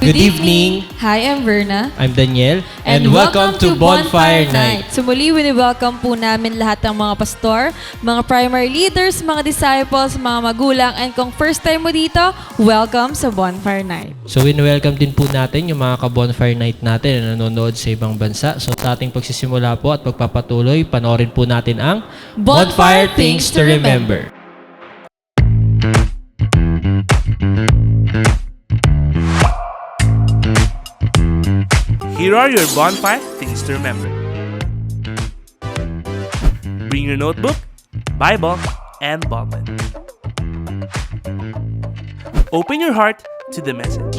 Good evening. Hi, I'm Verna. I'm Daniel. And welcome to Bonfire Night. So muli, welcome po namin lahat ng mga pastor, mga primary leaders, mga disciples, mga magulang, and kung first time mo dito, welcome sa Bonfire Night. So welcome din po natin yung mga ka-Bonfire Night natin na nanonood sa ibang bansa. So sa ating pagsisimula po at pagpapatuloy, panoorin po natin ang Bonfire Things to Remember. Here are your bonfire things to remember. Bring your notebook, Bible, and ballpen. Open your heart to the message.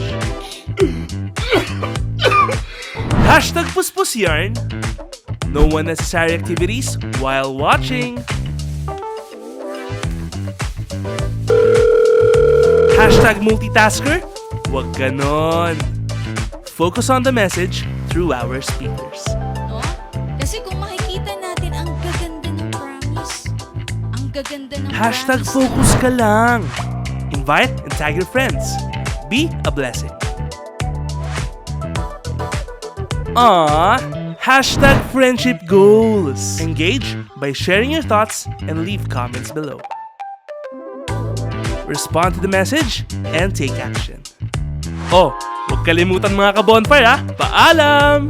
Hashtag Puspus Yarn. No unnecessary activities while watching. Hashtag multitasker. Wag ganon. Focus on the message through our speakers. No? Kasi kung makikita natin, ang gaganda ng promise. Ang gaganda ng Hashtag promise. focus ka lang. Invite and tag your friends. Be a blessing. Hashtag friendship goals. Engage by sharing your thoughts and leave comments below. Respond to the message and take action. Oh, huwag kalimutan mga ka-bonfire ha. Paalam!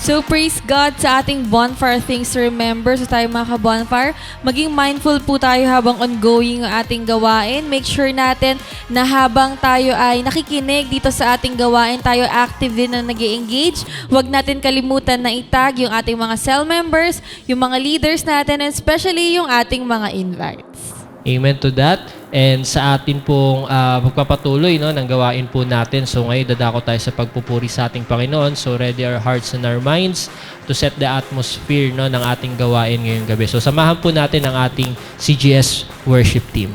So praise God sa ating Bonfire Things to Remember. So tayo mga ka-bonfire, maging mindful po tayo habang ongoing ang ating gawain. Make sure natin na habang tayo ay nakikinig dito sa ating gawain, tayo active din na nag-engage. Huwag natin kalimutan na itag yung ating mga cell members, yung mga leaders natin, and especially yung ating mga invites. Amen to that. And sa atin pong pagpapatuloy ng gawain po natin. So ngayon dadako tayo sa pagpupuri sa ating Panginoon. So ready our hearts and our minds to set the atmosphere ng ating gawain ngayong gabi. So samahan po natin ang ating CGS worship team.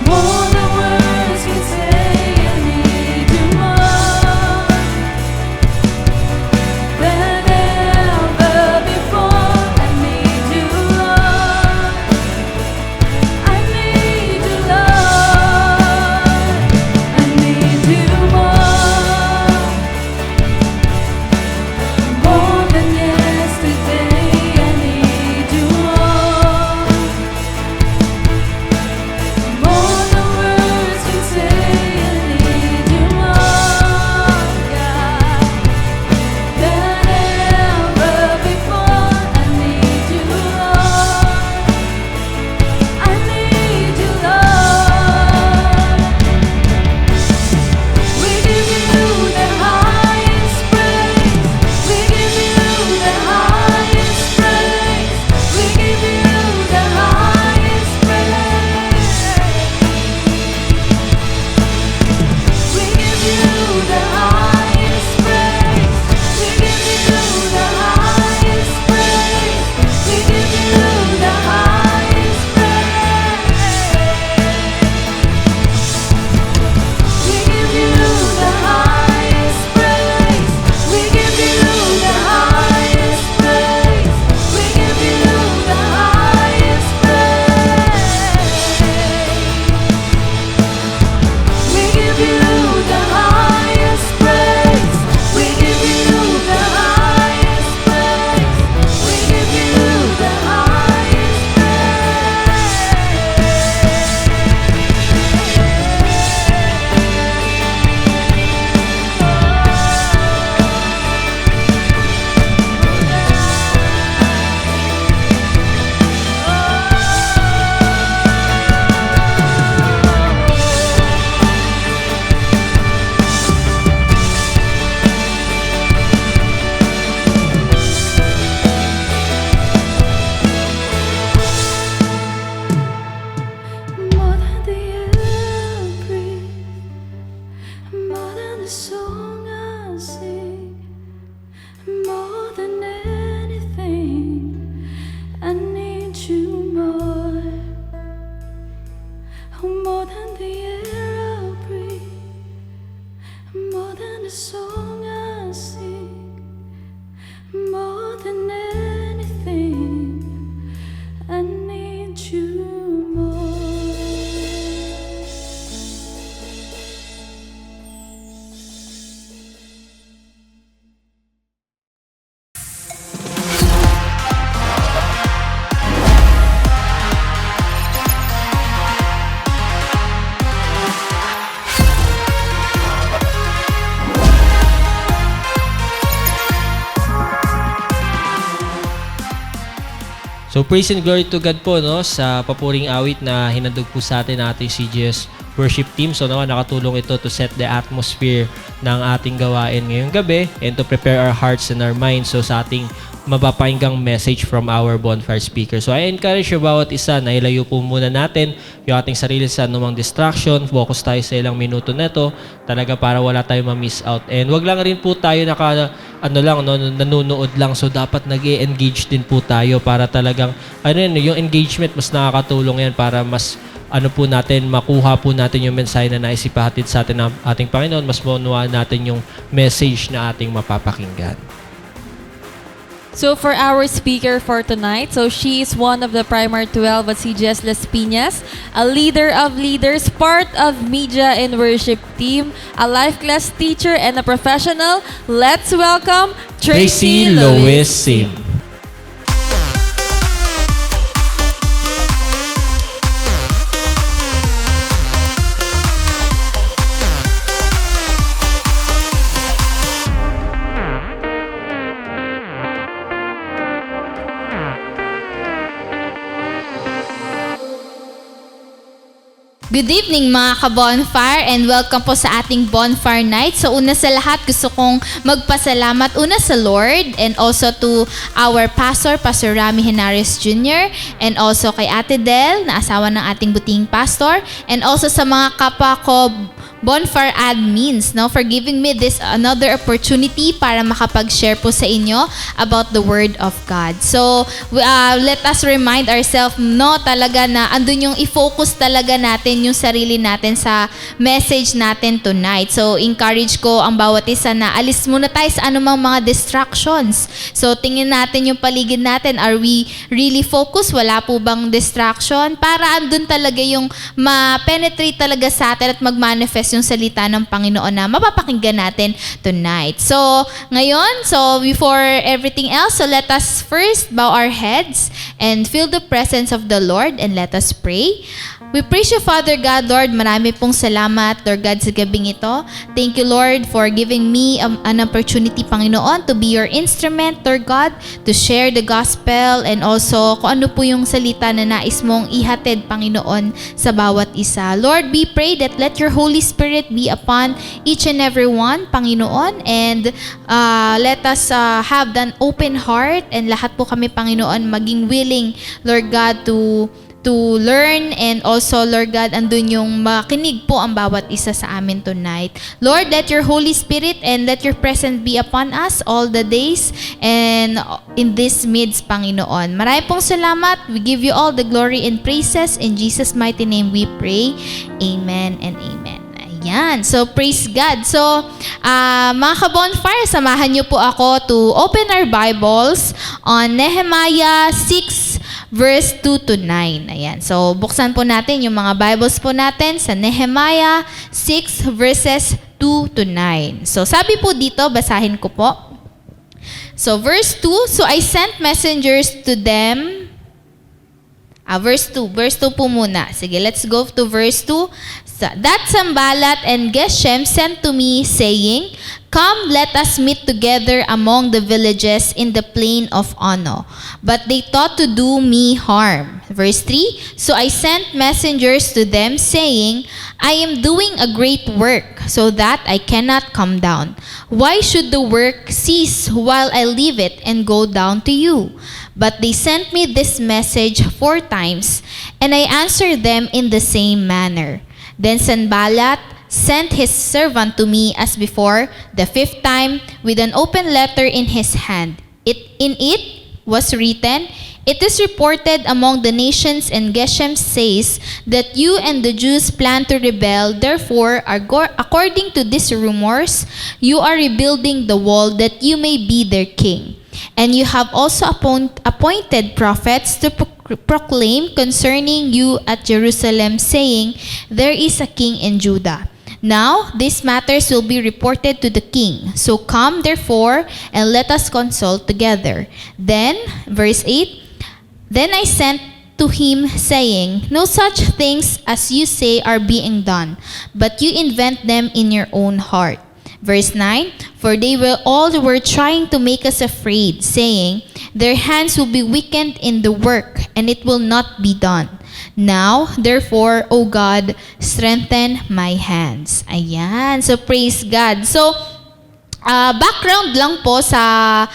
More than words can say, I need you more than ever before. I need you, Lord. I need you, Lord. I need you more. More than yesterday, I need you more. More than words can say, I need you more, God, than ever before. I need you, Lord. I need you, Lord. We give you the highest praise. We give you the highest praise. We give you the highest praise. We give you the highest praise. We give you the highest praise. We give you the highest praise. We give you the highest praise. We give you the highest praise. We give you the highest praise. We give you the highest praise. We give you the highest praise. We give you the highest More than the air I breathe, more than the song I sing, more than anything, I need you more. More than the air I breathe, more than the song I sing, more than anything, I need you more. So praise and glory to God po, no, sa papuring awit na hinandog po sa atin ng ating CGS worship team. So naman nakatulong ito to set the atmosphere ng ating gawain ngayong gabi and to prepare our hearts and our minds so sa ating mapapakinggang message from our bonfire speaker. So I encourage you bawat isa na ilayo po muna natin yung ating sarili sa anumang distraction. Focus tayo sa ilang minuto na ito talaga para wala tayong ma-miss out. And wag lang rin po tayo nanonood lang. So dapat nag-e-engage din po tayo para talagang yung engagement mas nakakatulong yan para mas makuha po natin yung mensahe na naisipahatid sa atin ng ating Panginoon, mas maunawaan natin yung message na ating mapapakinggan. So for our speaker for tonight, so she is one of the Primary 12 at CGS Las Piñas, a leader of leaders, part of media and worship team, a life class teacher, and a professional. Let's welcome Tracy Lois Sim. Good evening mga ka-bonfire and welcome po sa ating bonfire night. So una sa lahat gusto kong magpasalamat una sa Lord and also to our pastor, Pastor Rami Henares Jr. and also kay Ate Del na asawa ng ating buting pastor and also sa mga kapwa ko Bonfire admins, no, for giving me this another opportunity para makapag-share po sa inyo about the Word of God. So, let us remind ourselves, no, talaga na andun yung i-focus talaga natin yung sarili natin sa message natin tonight. So, encourage ko ang bawat isa na alis muna tayo sa anumang mga distractions. So, tingin natin yung paligid natin. Are we really focused? Wala po bang distraction? Para andun talaga yung ma-penetrate talaga sa atin at mag-manifest yung salita ng Panginoon na mapapakinggan natin tonight. So, ngayon, before everything else, so let us first bow our heads and feel the presence of the Lord and let us pray. We praise you, Father God, Lord. Marami pong salamat, Lord God, sa gabing ito. Thank you, Lord, for giving me an opportunity, Panginoon, to be your instrument, Lord God, to share the gospel and also kung ano po yung salita na nais mong ihatid, Panginoon, sa bawat isa. Lord, we pray that let your Holy Spirit be upon each and every one, Panginoon, and let us have an open heart and lahat po kami, Panginoon, maging willing, Lord God, to learn and also, Lord God, andun yung makinig po ang bawat isa sa amin tonight. Lord, let your Holy Spirit and let your presence be upon us all the days and in this midst, Panginoon. Marami pong salamat. We give you all the glory and praises. In Jesus' mighty name we pray. Amen and amen. Ayan. So, praise God. So, mga ka-bonfire, samahan niyo po ako to open our Bibles on Nehemiah 6, verse 2 to 9. Ayan. So, buksan po natin yung mga Bibles po natin sa Nehemiah 6, verses 2 to 9. So, sabi po dito, basahin ko po. So, verse 2, so I sent messengers to them. Verse 2 po muna. Sige, let's go to verse 2. That Sanballat and Geshem sent to me, saying, Come, let us meet together among the villages in the plain of Ono. But they thought to do me harm. Verse 3, So I sent messengers to them, saying, I am doing a great work, so that I cannot come down. Why should the work cease while I leave it and go down to you? But they sent me this message 4 times, and I answered them in the same manner. Then Sanballat sent his servant to me as before, the 5th time, with an open letter in his hand. In it was written, It is reported among the nations, and Geshem says that you and the Jews plan to rebel. Therefore, according to these rumors, you are rebuilding the wall that you may be their king. And you have also appointed prophets to proclaim concerning you at Jerusalem, saying, There is a king in Judah. Now, these matters will be reported to the king. So come, therefore, and let us consult together. Then, verse 8, Then I sent to him, saying, No such things as you say are being done, but you invent them in your own heart. Verse 9, For they were trying to make us afraid, saying, Their hands will be weakened in the work, and it will not be done. Now, therefore, O God, strengthen my hands. Ayan. So, praise God. So, background lang po sa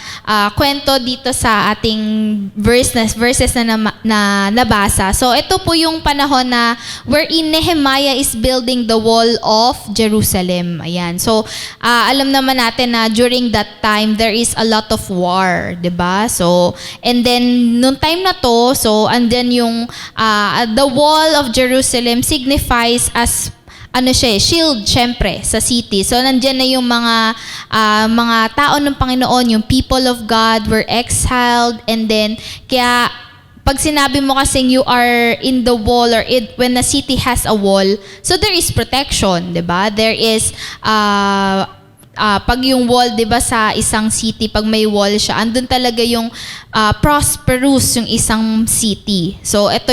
kwento dito sa ating verses na nabasa. So, ito po yung panahon na wherein Nehemiah is building the wall of Jerusalem. Ayan. So, alam naman natin na during that time, there is a lot of war, 'di ba? So, and then, nung time na to, so, andyan yung the wall of Jerusalem signifies as shield, syempre, sa city. So, nandyan na yung mga tao ng Panginoon, yung people of God were exiled, and then, kaya, pag sinabi mo kasing you are in the wall, or when a city has a wall, so there is protection, diba? There is, pag yung wall, 'di ba, sa isang city, pag may wall siya, andun talaga yung prosperous yung isang city. So ito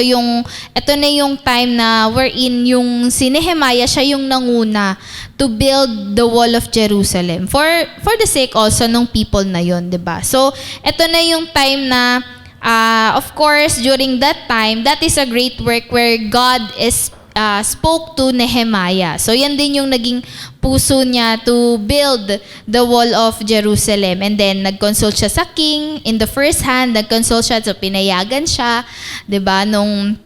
na yung time na wherein yung si Nehemiah, siya yung nanguna to build the wall of Jerusalem for the sake also ng people na yon, 'di ba? So ito na yung time na of course during that time, that is a great work where God spoke to Nehemiah. So yan din yung naging puso niya to build the wall of Jerusalem. And then nag-consult siya sa king. In the first hand, nag-consult siya, so pinayagan siya, 'di ba? Nung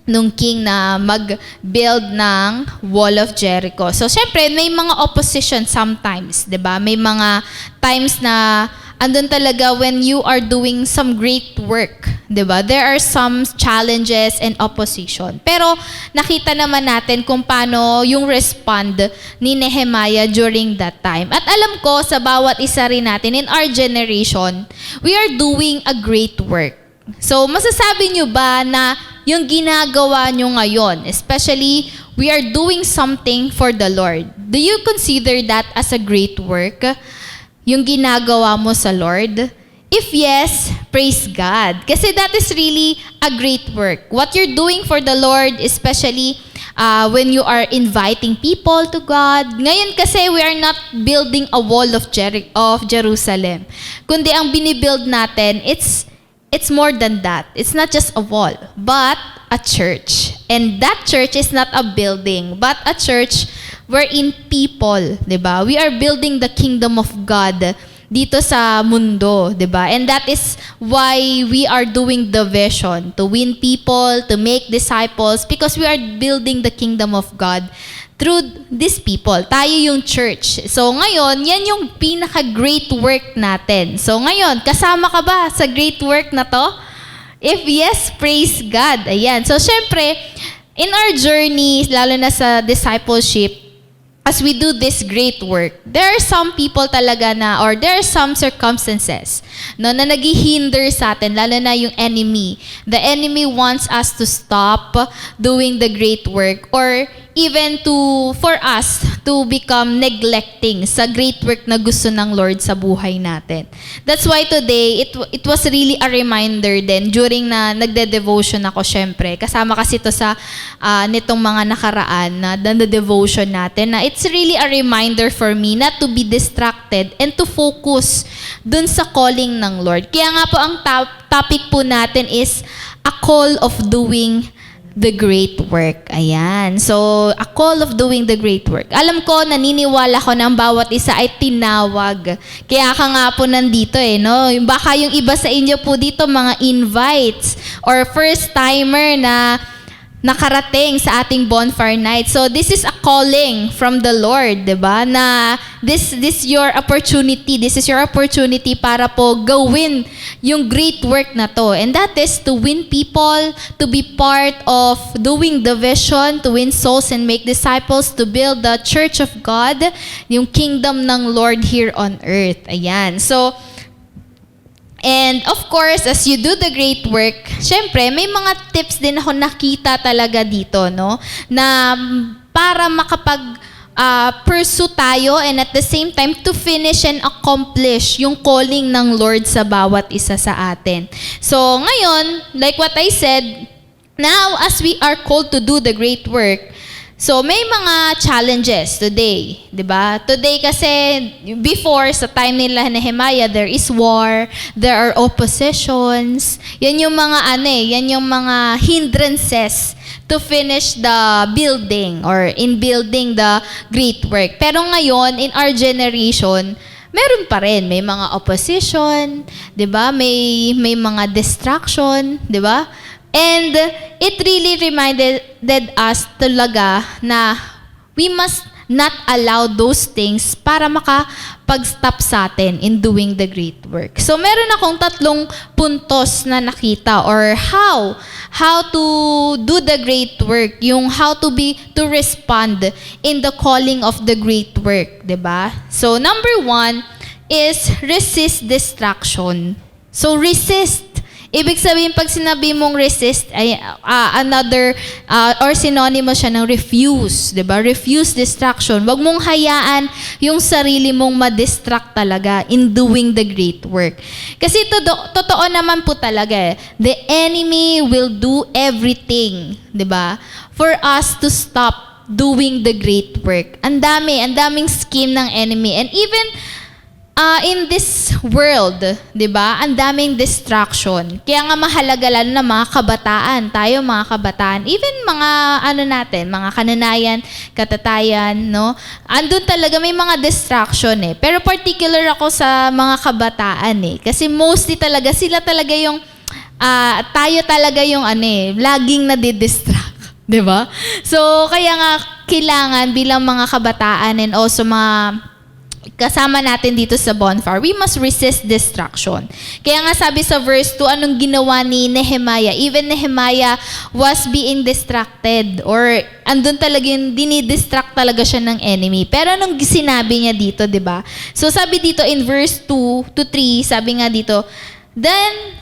nung king na mag-build ng Wall of Jericho. So, syempre, may mga opposition sometimes, 'di ba? May mga times na andun talaga when you are doing some great work, 'di ba? There are some challenges and opposition. Pero nakita naman natin kung paano yung respond ni Nehemiah during that time. At alam ko sa bawat isa rin natin in our generation, we are doing a great work. So, masasabi nyo ba na yung ginagawa nyo ngayon, especially, we are doing something for the Lord. Do you consider that as a great work? Yung ginagawa mo sa Lord? If yes, praise God. Kasi that is really a great work. What you're doing for the Lord, especially when you are inviting people to God. Ngayon kasi we are not building a wall of Jerusalem. Kundi ang binibuild natin, it's more than that. It's not just a wall, but a church. And that church is not a building, but a church wherein people, 'di ba? We are building the kingdom of God dito sa mundo, 'di ba? And that is why we are doing the vision, to win people, to make disciples, because we are building the kingdom of God through these people. Tayo yung church. So ngayon, yan yung pinaka-great work natin. So ngayon, kasama ka ba sa great work na to? If yes, praise God. Ayan. So syempre, in our journey, lalo na sa discipleship, as we do this great work, there are some people talaga na, or there are some circumstances no, na naghihinder sa atin, lalo na yung enemy. The enemy wants us to stop doing the great work, or even for us to become neglecting sa great work na gusto ng Lord sa buhay natin. That's why today, it was really a reminder din during na nagde-devotion ako, syempre. Kasama kasi ito sa nitong mga nakaraan na devotion natin, na it's really a reminder for me not to be distracted and to focus dun sa calling ng Lord. Kaya nga po ang topic po natin is a call of doing the great work. Ayan. So, a call of doing the great work. Alam ko, naniniwala ko na ang bawat isa ay tinawag. Kaya ka nga po nandito no? Baka yung iba sa inyo po dito, mga invites or first-timer na nakarating sa ating bonfire night. So, this is a calling from the Lord, diba? Na this your opportunity. This is your opportunity para po gawin yung great work na to. And that is to win people, to be part of doing the vision, to win souls and make disciples, to build the church of God, yung kingdom ng Lord here on earth. Ayan. So, and of course, as you do the great work, syempre, may mga tips din ako nakita talaga dito, no? Na para pursue tayo and at the same time to finish and accomplish yung calling ng Lord sa bawat isa sa atin. So, ngayon, like what I said, now as we are called to do the great work, so, may mga challenges today, di ba? Today kasi, before, sa time nila Nehemiah, there is war, there are oppositions. Yan yung mga yan yung mga hindrances to finish the building or in building the great work. Pero ngayon, in our generation, meron pa rin. May mga opposition, di ba? May mga distraction, di ba? And it really reminded us talaga na we must not allow those things para makapag-stop sa atin in doing the great work. So, meron akong 3 puntos na nakita, or how to do the great work, yung how to respond in the calling of the great work, 'di ba? So, number 1 is resist distraction. So, resist. Ibig sabihin, pag sinabi mong resist, ay another, or synonymous siya ng refuse, di ba? Refuse distraction. Wag mong hayaan yung sarili mong ma-distract talaga in doing the great work. Kasi totoo naman po talaga the enemy will do everything, di ba? For us to stop doing the great work. Ang daming scheme ng enemy. And even in this world, 'di ba? Ang daming distraction. Kaya nga mahalaga lalo na mga kabataan, tayo mga kabataan, even mga mga kananayan, katatayan, no? Andun talaga may mga distraction Pero particular ako sa mga kabataan kasi mostly talaga sila talaga yung tayo talaga yung laging nadidistract. 'Di ba? So, kaya nga kailangan bilang mga kabataan and also mga kasama natin dito sa bonfire, we must resist distraction. Kaya nga sabi sa verse 2, anong ginawa ni Nehemiah? Even Nehemiah was being distracted or andun talaga yung dinidistract talaga siya ng enemy. Pero anong sinabi niya dito, di ba? So sabi dito in verse 2 to 3, sabi nga dito, then,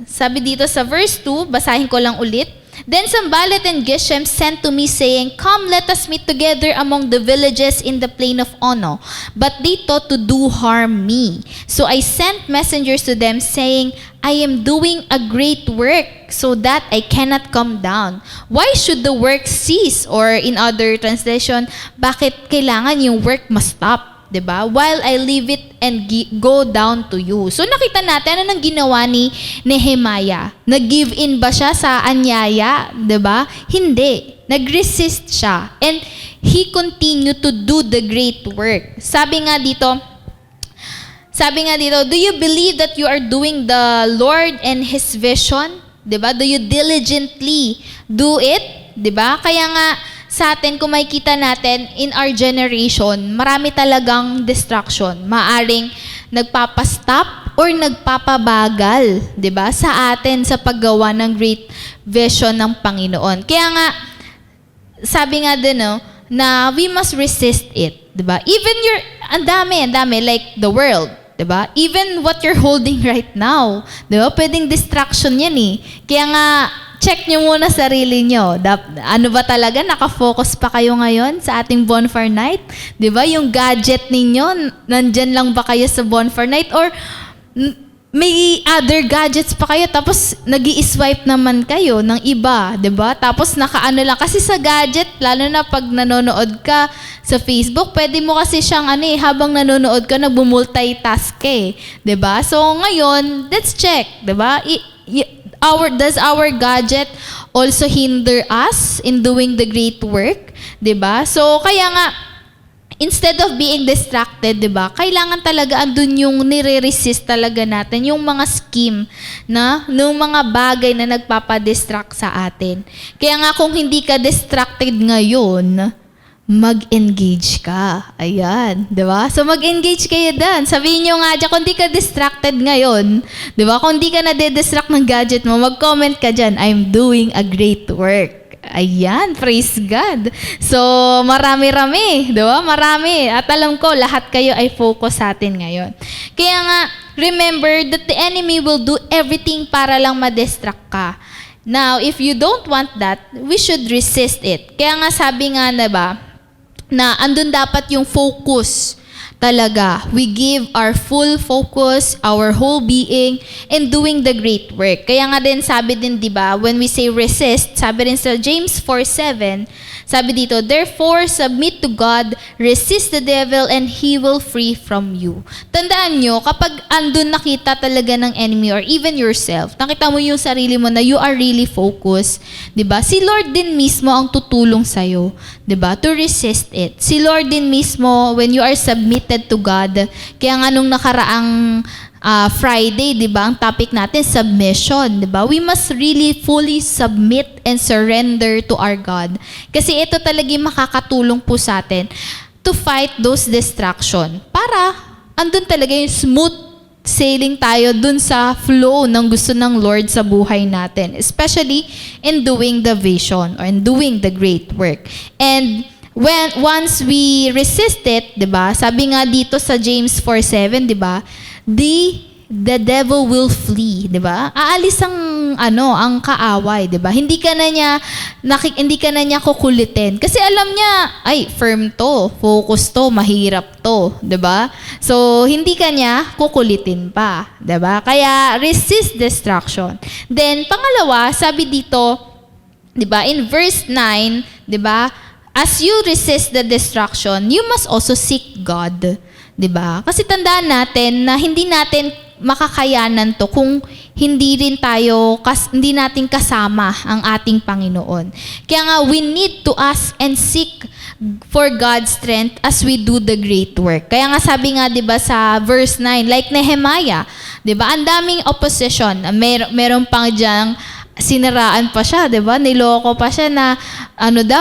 sabi dito sa verse 2, basahin ko lang ulit, then Sanballat and Geshem sent to me, saying, come, let us meet together among the villages in the plain of Ono. But they thought to do harm me. So I sent messengers to them, saying, I am doing a great work, so that I cannot come down. Why should the work cease? Or in other translation, bakit kailangan yung work must stop? 'Di ba? While I leave it and go down to you. So nakita natin ano nang ginawa ni Nehemiah. Nag-give in ba siya sa anyaya, 'di ba? Hindi. Nag-resist siya. And he continued to do the great work. Sabi nga dito, do you believe that you are doing the Lord and His vision? 'Di ba? Do you diligently do it? 'Di ba? Kaya nga sa atin, kung makikita natin, in our generation, marami talagang distraction. Maaring nagpapastop or nagpapabagal, di ba, sa atin sa paggawa ng great vision ng Panginoon. Kaya nga, sabi nga din, na we must resist it, di ba? Even ang dami, like the world, di ba? Even what you're holding right now, di ba? Pwedeng distraction yan eh. Kaya nga, check nyo muna sarili nyo. Ano ba talaga? Nakafocus pa kayo ngayon sa ating bonfire night? Di ba? Yung gadget ninyo, nandyan lang ba kayo sa bonfire night? Or may other gadgets pa kayo, tapos nag-i-swipe naman kayo ng iba, di ba? Tapos nakaano lang. Kasi sa gadget, lalo na pag nanonood ka sa Facebook, pwede mo kasi siyang habang nanonood ka, nag-multitask ka di ba? So ngayon, let's check, di ba? Does our gadget also hinder us in doing the great work? 'Di ba? So kaya nga instead of being distracted, 'di ba? Kailangan talaga andun yung nire-resist talaga natin yung mga scheme ng mga bagay na nagpapa-distract sa atin. Kaya nga kung hindi ka distracted ngayon, mag-engage ka. Ayan, 'di ba? So mag-engage kayo doon. Sabihin niyo nga diyan kung di ka distracted ngayon, 'di ba? Kung di ka na-distract ng gadget mo, mag-comment ka diyan, I'm doing a great work. Ayan, praise God. So marami-rami, 'di ba? Marami. At alam ko lahat kayo ay focus sa atin ngayon. Kaya nga remember that the enemy will do everything para lang ma-distract ka. Now, if you don't want that, we should resist it. Kaya nga sabi nga na andun dapat yung focus talaga. We give our full focus, our whole being, in doing the great work. Kaya nga din, sabi din, di ba, when we say resist, sabi rin sa James 4:7, sabi dito, therefore, submit to God, resist the devil, and he will free from you. Tandaan nyo, kapag andun nakita talaga ng enemy or even yourself, nakita mo yung sarili mo na you are really focused, di ba? Si Lord din mismo ang tutulong sa'yo, di ba? To resist it. Si Lord din mismo, when you are submitted to God, kaya nga nung nakaraang Friday, di ba, ang topic natin, submission, di ba? We must really fully submit and surrender to our God. Kasi ito talaga yung makakatulong po sa atin to fight those distraction. Para andun talaga yung smooth sailing tayo dun sa flow ng gusto ng Lord sa buhay natin. Especially in doing the vision or in doing the great work. And once we resist it, 'di ba? Sabi nga dito sa James 4:7, 'di ba? The devil will flee, 'di ba? Aalis ang kaaway, 'di ba? Hindi ka na niya kukulitin kasi alam niya, ay firm to, focus to, mahirap to, 'di ba? So hindi ka niya kukulitin pa, 'di ba? Kaya resist distraction. Then pangalawa, sabi dito, 'di ba? In verse 9, 'di ba? As you resist the distraction, you must also seek God. 'Di ba? Kasi tandaan natin na hindi natin makakayanan to kung hindi rin tayo, hindi natin kasama ang ating Panginoon. Kaya nga, we need to ask and seek for God's strength as we do the great work. Kaya nga sabi nga, di ba, sa verse 9, like Nehemiah, di ba, ang daming opposition. Meron pang diyang siniraan pa siya, 'di ba? Niloko pa siya na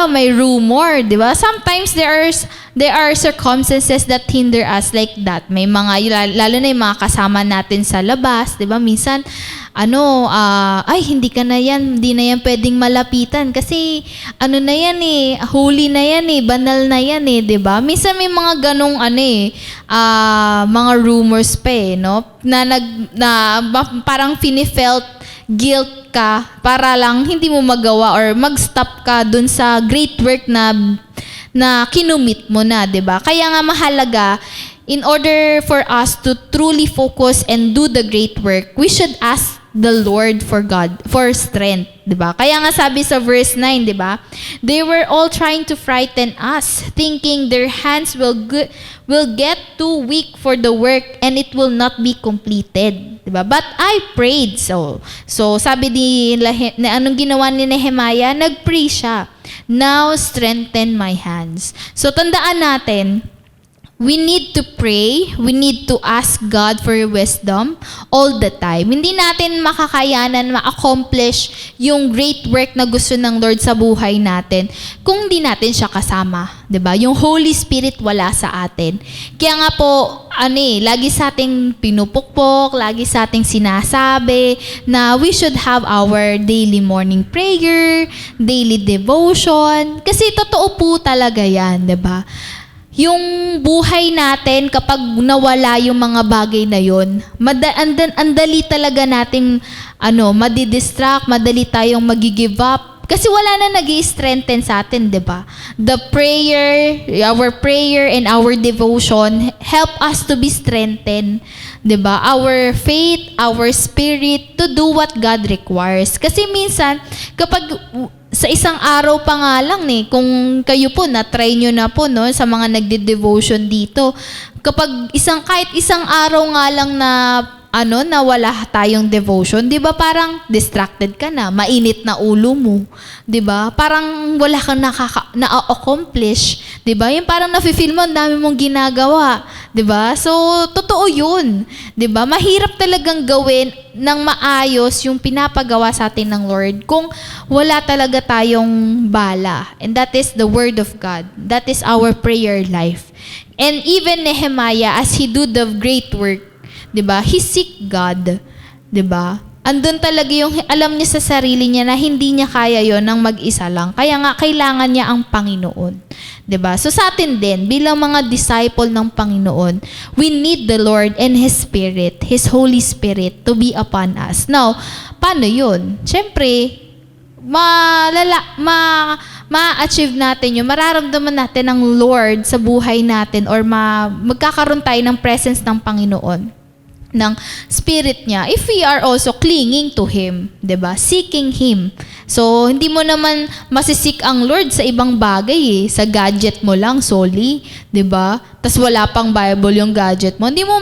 may rumor, 'di ba? Sometimes there are circumstances that hinder us like that. May mga lalo na yung mga kasama natin sa labas, 'di ba? Minsan ay hindi na yan pwedeng malapitan kasi na yan holy na yan banal na yan 'di ba? Minsan may mga ganong mga rumors pa no? Na parang felt guilt ka para lang hindi mo magawa or mag-stop ka dun sa great work na kinumit mo na, 'di ba? Kaya nga mahalaga, in order for us to truly focus and do the great work, we should ask the Lord for strength, 'di ba? Kaya nga sabi sa verse 9, 'di ba? They were all trying to frighten us, thinking their hands will get too weak for the work and it will not be completed, 'di ba? But I prayed. So sabi anong ginawa ni Nehemiah? Nag-pray siya. Now strengthen my hands. So tandaan natin, we need to pray, we need to ask God for wisdom all the time. Hindi natin makakayanan ma-accomplish yung great work na gusto ng Lord sa buhay natin kung hindi natin siya kasama, 'di ba? Yung Holy Spirit wala sa atin. Kaya nga po, lagi sa ating pinupukpok, lagi sa ating sinasabi na we should have our daily morning prayer, daily devotion, kasi totoo po talaga 'yan, 'di ba? Yung buhay natin, kapag nawala yung mga bagay na yun, andali talaga nating madidistract, madali tayong magi-give up. Kasi wala na nag-i-strengthen sa atin, di ba? Our prayer and our devotion help us to be strengthened, di ba? Our faith, our spirit to do what God requires. Kasi minsan, kapag sa isang araw pa nga lang kung kayo po, na-try nyo na po sa mga nagde-devotion dito, kapag kahit isang araw nga lang na wala tayong devotion, 'di ba? Parang distracted ka na, mainit na ulo mo, 'di ba? Parang wala kang na-accomplish, 'di ba? Yung parang nafi-feel mo ang dami mong ginagawa, 'di ba? So totoo 'yun, 'di ba? Mahirap talagang gawin ng maayos yung pinapagawa sa atin ng Lord kung wala talaga tayong bala. And that is the word of God. That is our prayer life. And even Nehemiah, as he do the great work, 'di ba? He seek God, 'di ba? Andun talaga yung alam niya sa sarili niya na hindi niya kaya 'yon ng mag-isa lang. Kaya nga kailangan niya ang Panginoon, 'di ba? So sa atin din bilang mga disciple ng Panginoon, we need the Lord and His Spirit, His Holy Spirit to be upon us. Now, paano 'yun? Siyempre, ma-achieve natin yun, mararamdaman natin ang Lord sa buhay natin or magkakaroon tayo ng presence ng Panginoon, ng Spirit niya, if we are also clinging to Him, 'di ba? Seeking Him. So, hindi mo naman masisik ang Lord sa ibang bagay sa gadget mo lang solely, 'di ba? Tas wala pang Bible yung gadget mo. Hindi mo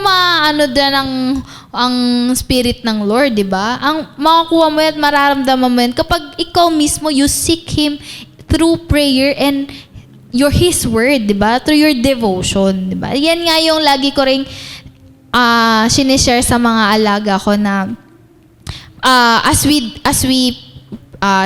ang Spirit ng Lord, 'di ba? Ang makukuha mo at mararamdaman mo yan kapag ikaw mismo you seek Him through prayer and His Word, 'di ba? Through your devotion, 'di ba? Yan nga yung lagi ko ring sinishare sa mga alaga ko na as we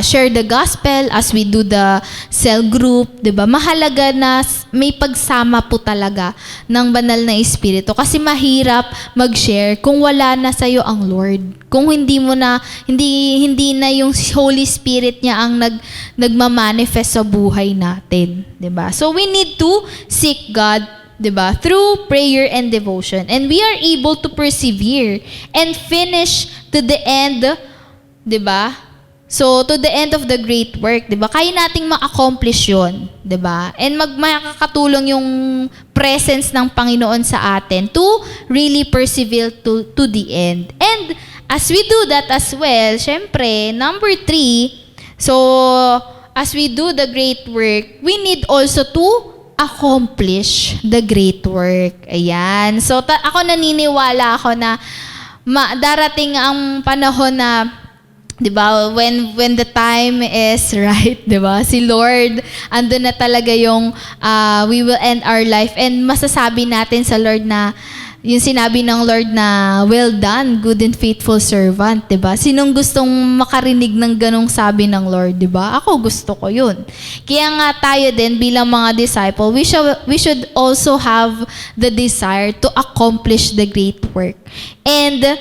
share the gospel, as we do the cell group, 'di ba? Mahalaga na may pagsama po talaga ng banal na espiritu kasi mahirap mag-share kung wala na sa iyo ang Lord. Kung hindi na yung Holy Spirit niya ang nagma-manifest sa buhay natin, 'di ba? So we need to seek God, 'di ba? Through prayer and devotion. And we are able to persevere and finish to the end, 'di ba? So to the end of the great work, 'di ba? Kaya nating ma-accomplish 'yon, 'di ba? And makakatulong yung presence ng Panginoon sa atin to really persevere to the end. And as we do that as well, syempre, number 3, so as we do the great work, we need also to accomplish the great work. Ayan. So, ako naniniwala ako na darating ang panahon na, 'di ba, when the time is right, 'di ba? Si Lord, andun na talaga yung we will end our life, and masasabi natin sa Lord na yung sinabi ng Lord na, well done, good and faithful servant, 'di ba? Sinong gustong makarinig ng ganong sabi ng Lord, 'di ba? Ako gusto ko 'yun. Kaya nga tayo din bilang mga disciple, we should also have the desire to accomplish the great work. And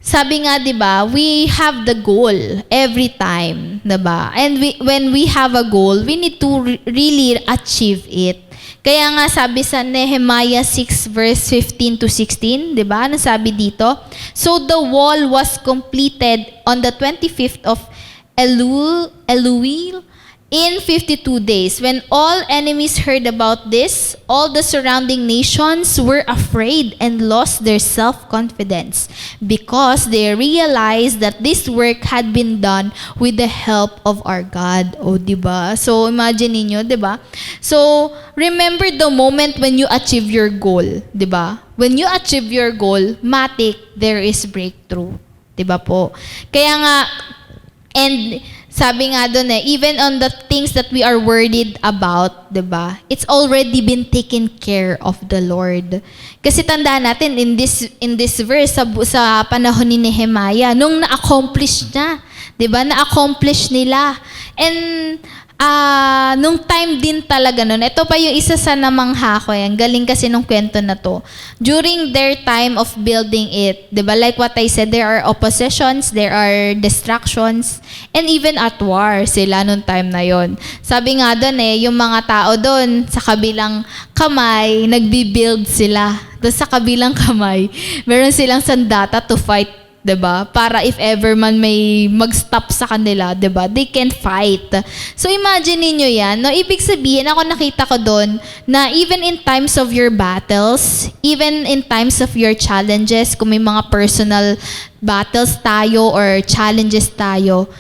sabi nga, 'di ba, we have the goal every time, 'di ba? And when we have a goal, we need to really achieve it. Kaya nga sabi sa Nehemiah 6 verse 15 to 16, 'di ba? Ano sabi dito? So the wall was completed on the 25th of Elul in 52 days. When all enemies heard about this, all the surrounding nations were afraid and lost their self-confidence because they realized that this work had been done with the help of our God. O, diba? So, imagine niyo, diba? So, remember the moment when you achieve your goal, diba? When you achieve your goal, matik, there is breakthrough. Diba po? Kaya nga, and sabi nga doon even on the things that we are worried about, 'di ba? It's already been taken care of the Lord. Kasi tandaan natin in this verse sa panahon ni Nehemiah, nung na-accomplish niya, 'di ba? Na-accomplish nila. And nung time din talaga nun, ito pa yung isa sa namangha ko yan. Galing kasi nung kwento na to. During their time of building it, di ba? Like what I said, there are oppositions, there are distractions, and even at war sila nung time na yon. Sabi nga doon yung mga tao doon, sa kabilang kamay, nagbi-build sila. Tapos sa kabilang kamay, meron silang sandata to fight, 'di ba? Para if ever man may mag-stop sa kanila, 'di ba? They can fight. So imagine niyo 'yan. No, ibig sabihin, ako nakita ko doon na even in times of your battles, even in times of your challenges, kung may mga personal battles tayo or challenges tayo,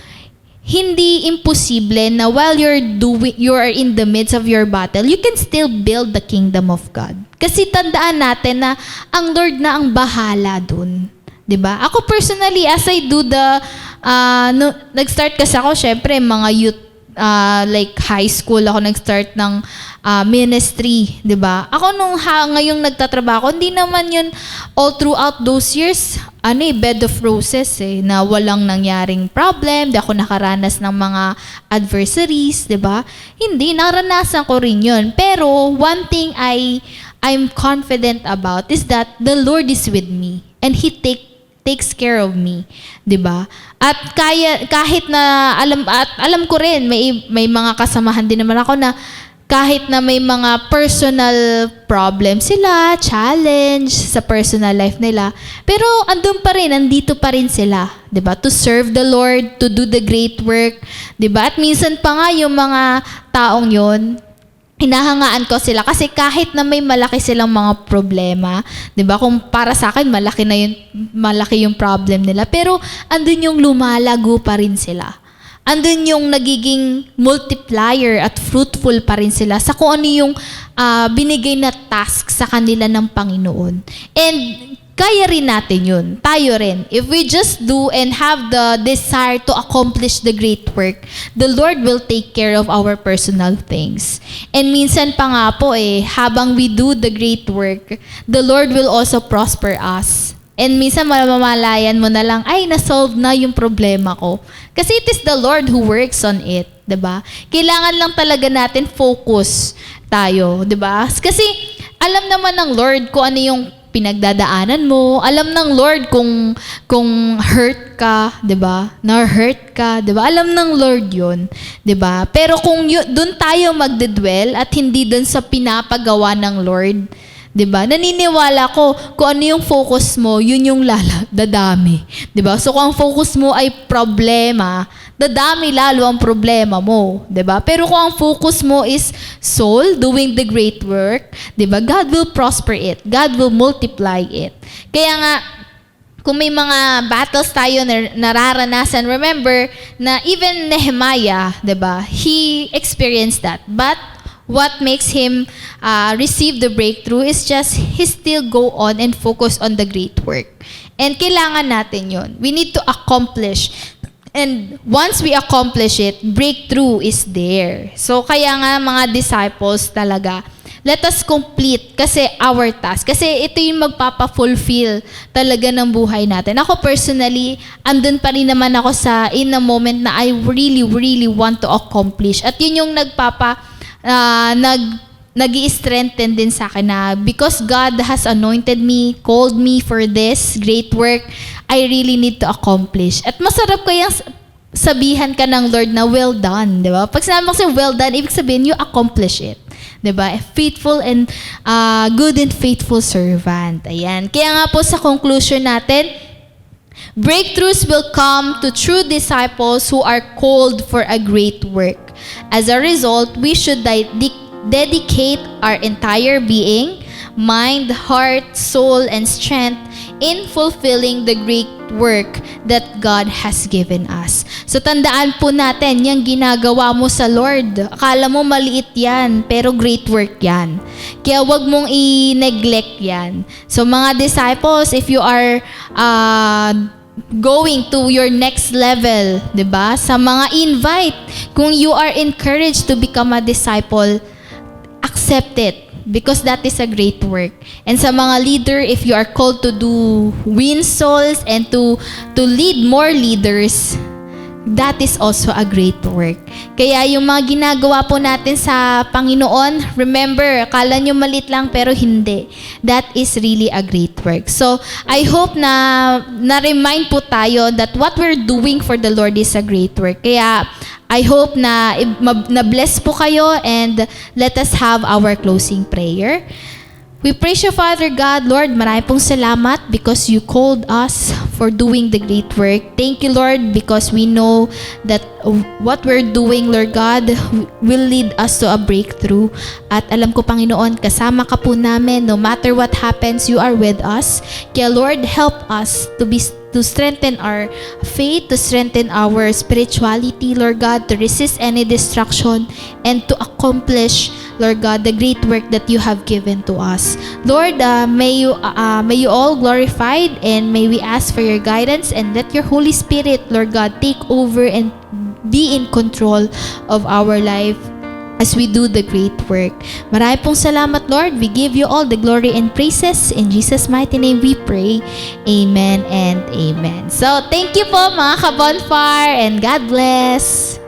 hindi imposible na while you are in the midst of your battle, you can still build the kingdom of God. Kasi tandaan natin na ang Lord na ang bahala doon. 'Di ba? Ako personally, as I do nag-start kasi ako, syempre, mga youth, like high school, ako nag-start ng ministry, 'di ba? Ako ngayong nagtatrabaho, hindi naman yun all throughout those years, bed of roses na walang nangyaring problem, di ako nakaranas ng mga adversaries, 'di ba? Hindi, naranasan ko rin yun. Pero one thing I'm confident about is that the Lord is with me and He takes care of me, 'di ba? At kahit na alam ko rin may mga kasamahan din naman ako na kahit na may mga personal problem sila, challenge sa personal life nila, pero nandito pa rin sila, 'di ba? To serve the Lord, to do the great work, 'di ba? At minsan pa nga yung mga taong 'yon, hinahangaan ko sila kasi kahit na may malaki silang mga problema, 'di ba? Kung para sa akin malaki yung problem nila, pero andun yung lumalago pa rin sila. Andun yung nagiging multiplier at fruitful pa rin sila sa kung ano yung binigay na task sa kanila ng Panginoon. And kaya rin natin yun. Tayo rin. If we just do and have the desire to accomplish the great work, the Lord will take care of our personal things. And minsan pa nga po habang we do the great work, the Lord will also prosper us. And minsan mamamalayan mo na lang, na-solve na yung problema ko. Kasi it is the Lord who works on it, 'di ba? Kailangan lang talaga natin focus tayo, 'di ba? Kasi alam naman ng Lord kung ano yung pinagdadaanan mo. Alam ng Lord kung hurt ka, 'di ba? Na-hurt ka, 'di ba? Alam ng Lord 'yon, 'di ba? Pero kung doon tayo magdedwell at hindi doon sa pinapagawa ng Lord, 'di ba? Naniniwala ko kung ano yung focus mo, yun yung dadami, 'di ba? So kung ang focus mo ay problema, dadami lalo ang problema mo, 'di ba? Pero kung ang focus mo is soul, doing the great work, 'di ba? God will prosper it. God will multiply it. Kaya nga kung may mga battles tayo na nararanasan, remember na even Nehemiah, 'di ba? He experienced that. But what makes him receive the breakthrough is just he still go on and focus on the great work. And kailangan natin yun. We need to accomplish. And once we accomplish it, breakthrough is there. So kaya nga mga disciples talaga, let us complete kasi our task. Kasi ito yung magpapa-fulfill talaga ng buhay natin. Ako personally, andun pa rin naman ako in a moment na I really, really want to accomplish. At yun yung nag-i-strengthen din sa akin na because God has anointed me, called me for this great work, I really need to accomplish. At masarap kayang sabihan ka ng Lord na well done, di ba? Pag sinabi mo kasi well done, ibig sabihin you accomplish it. Di ba? Faithful and good and faithful servant. Ayan. Kaya nga po sa conclusion natin, breakthroughs will come to true disciples who are called for a great work. As a result, we should dedicate our entire being, mind, heart, soul, and strength in fulfilling the great work that God has given us. So tandaan po natin, yung ginagawa mo sa Lord, akala mo maliit yan, pero great work yan. Kaya wag mong i-neglect yan. So mga disciples, if you are going to your next level, 'di ba? Sa mga invite, kung you are encouraged to become a disciple, accept it because that is a great work. And sa mga leader, if you are called to win souls and to lead more leaders, that is also a great work. Kaya yung mga ginagawa po natin sa Panginoon, remember, akala nyo malit lang pero hindi. That is really a great work. So, I hope na-remind po tayo that what we're doing for the Lord is a great work. Kaya, I hope na-bless po kayo and let us have our closing prayer. We praise you, Father God. Lord, marami pong salamat because you called us for doing the great work. Thank you, Lord, because we know that what we're doing, Lord God, will lead us to a breakthrough. At alam ko, Panginoon, kasama ka po namin. No matter what happens, you are with us. Kaya, Lord, help us to strengthen our faith, to strengthen our spirituality, Lord God, to resist any distraction, and to accomplish, Lord God, the great work that you have given to us. Lord, may you all glorified, and may we ask for your guidance, and let your Holy Spirit, Lord God, take over and be in control of our life as we do the great work. Marami pong salamat, Lord. We give you all the glory and praises. In Jesus' mighty name we pray. Amen and amen. So, thank you po mga ka-Bonfire, and God bless.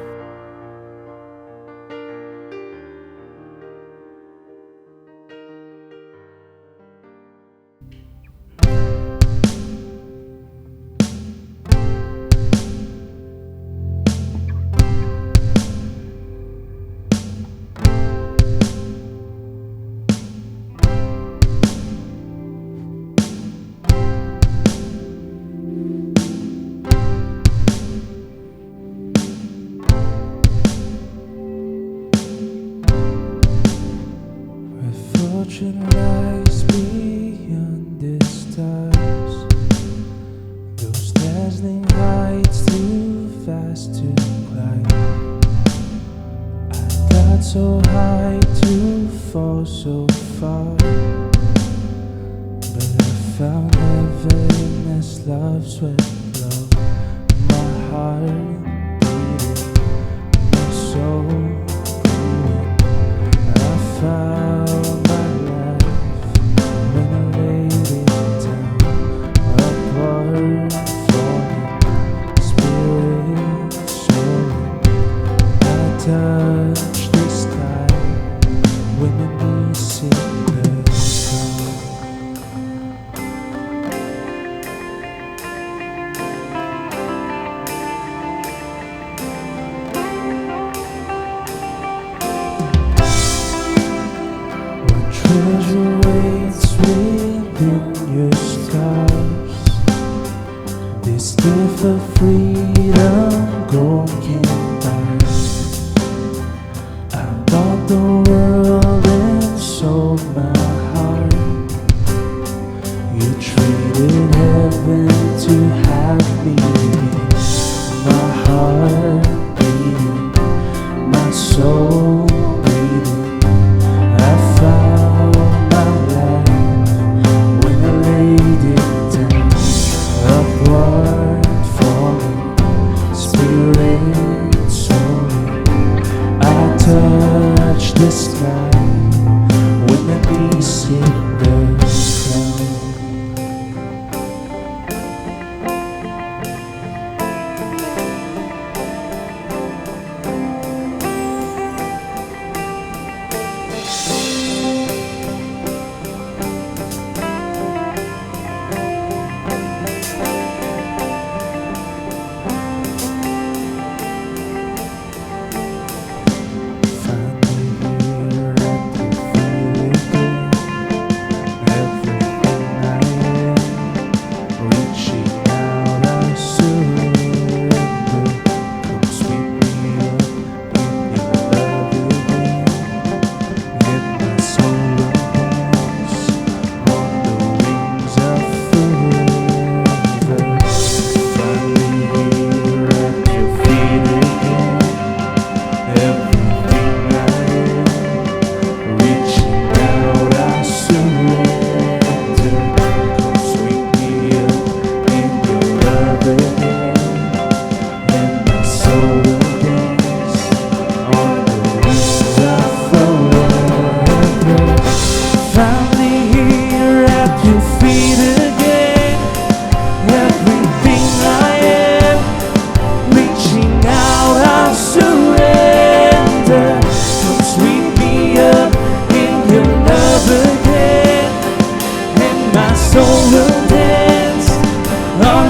Fortune lies beyond the stars, those dazzling heights too fast to climb. I got so high to fall so far, but I found nevertheless love swept love, my heart beating, my soul beating. I found my life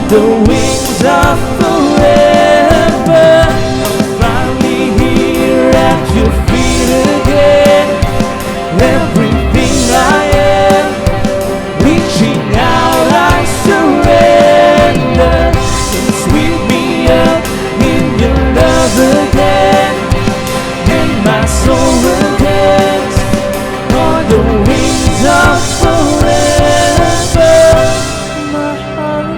the wings of forever. I'm finally here at your feet again. Everything I am, reaching out, I surrender. And sweep me up in your love again, and my soul will dance on the wings of forever. My heart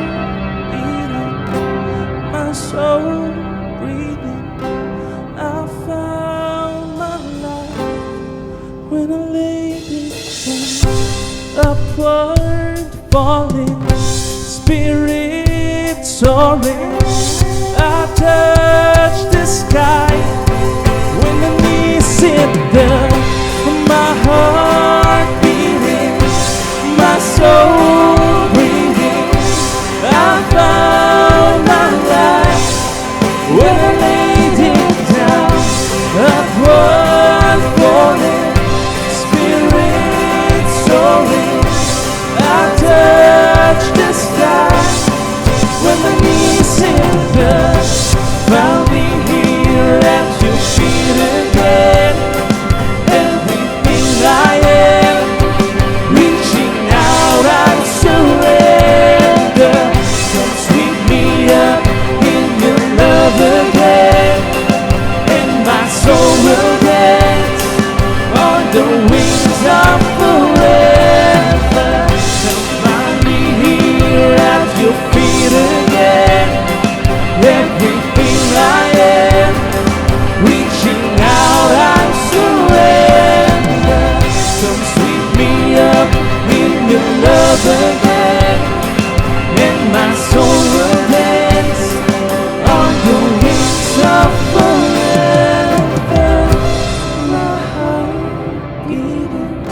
beating, my soul breathing. I found my life when I laid it down. Upward falling, spirit soaring. I touch the sky when the knees hit the. My heart beating, my soul breathing. I found my life when I laid it down. Upward falling, spirit soaring. I touch the sky when my knees hit the. Found me here at your feet again. Everything I am, reaching out, I surrender. Come sweep me up in your love again, and my soul will dance on the wings of forever. Come find me here at your feet again. Everything I am, reaching out, I surrender. Come sweep me up in your love again, and my soul will dance on the wings of forever. My heart beating,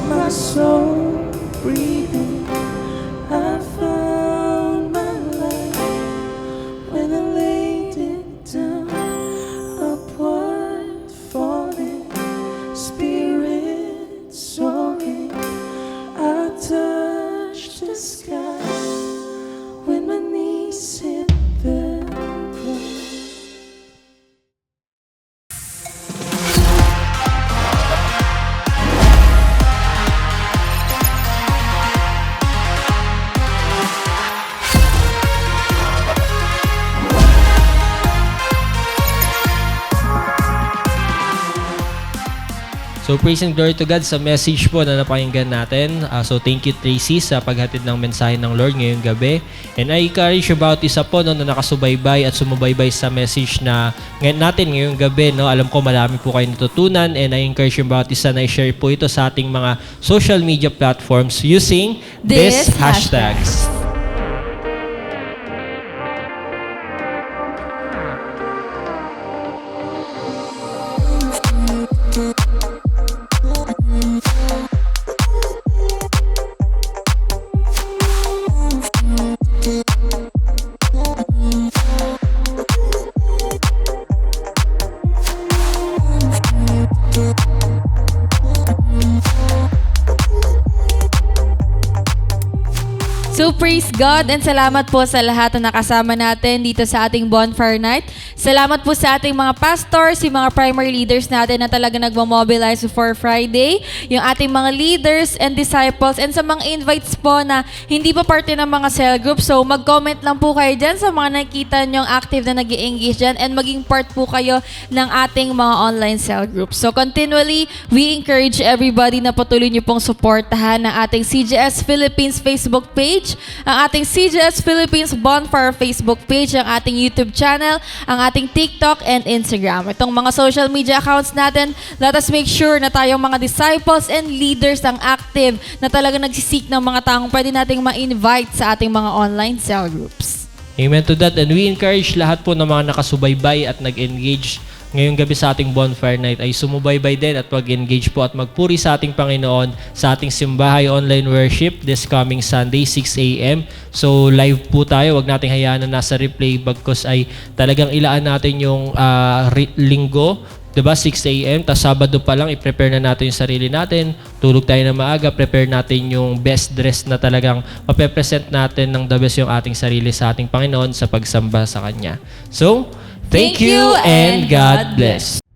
my soul breathing. I found my life when I laid it down. Upward falling, spirit soaring. I touched the sky when my knees hit the ground. So praise and glory to God sa message po na napakinggan natin. So thank you Tracy sa paghatid ng mensahe ng Lord ngayong gabi. And I encourage you about isa po no, na nakasubaybay at sumubaybay sa message na natin ngayong gabi. No? Alam ko marami po kayo natutunan, and I encourage you about isa na i-share po ito sa ating mga social media platforms using This these hashtags. So praise God and salamat po sa lahat na nakasama natin dito sa ating Bonfire Night. Salamat po sa ating mga pastors, yung mga primary leaders natin na talaga nagmamobilize for Friday, yung ating mga leaders and disciples, and sa mga invites po na hindi pa parte ng mga cell group. So mag-comment lang po kayo dyan sa mga nakikita nyong active na nag-i-engage dyan, and maging part po kayo ng ating mga online cell group. So continually, we encourage everybody na patuloy nyo pong suportahan ng ating CGS Philippines Facebook page, ang ating CGS Philippines Bonfire Facebook page, ang ating YouTube channel, ang ating TikTok and Instagram. Itong mga social media accounts natin, let us make sure na tayong mga disciples and leaders ang active na talaga nagsisik ng mga taong pwede nating ma-invite sa ating mga online cell groups. Amen to that. And we encourage lahat po ng mga nakasubaybay at nag-engage ngayong gabi sa ating Bonfire Night ay sumubaybay din at mag-engage po at magpuri sa ating Panginoon sa ating simbahay online worship this coming Sunday, 6 a.m. So live po tayo, wag nating hayaan na nasa replay bagkus ay talagang ilaan natin yung linggo Diba, 6 a.m. Tapos Sabado pa lang, i-prepare na natin yung sarili natin. Tulog tayo na maaga, prepare natin yung best dress na talagang mape-present natin ng the best yung ating sarili sa ating Panginoon sa pagsamba sa Kanya. So, thank you and God bless.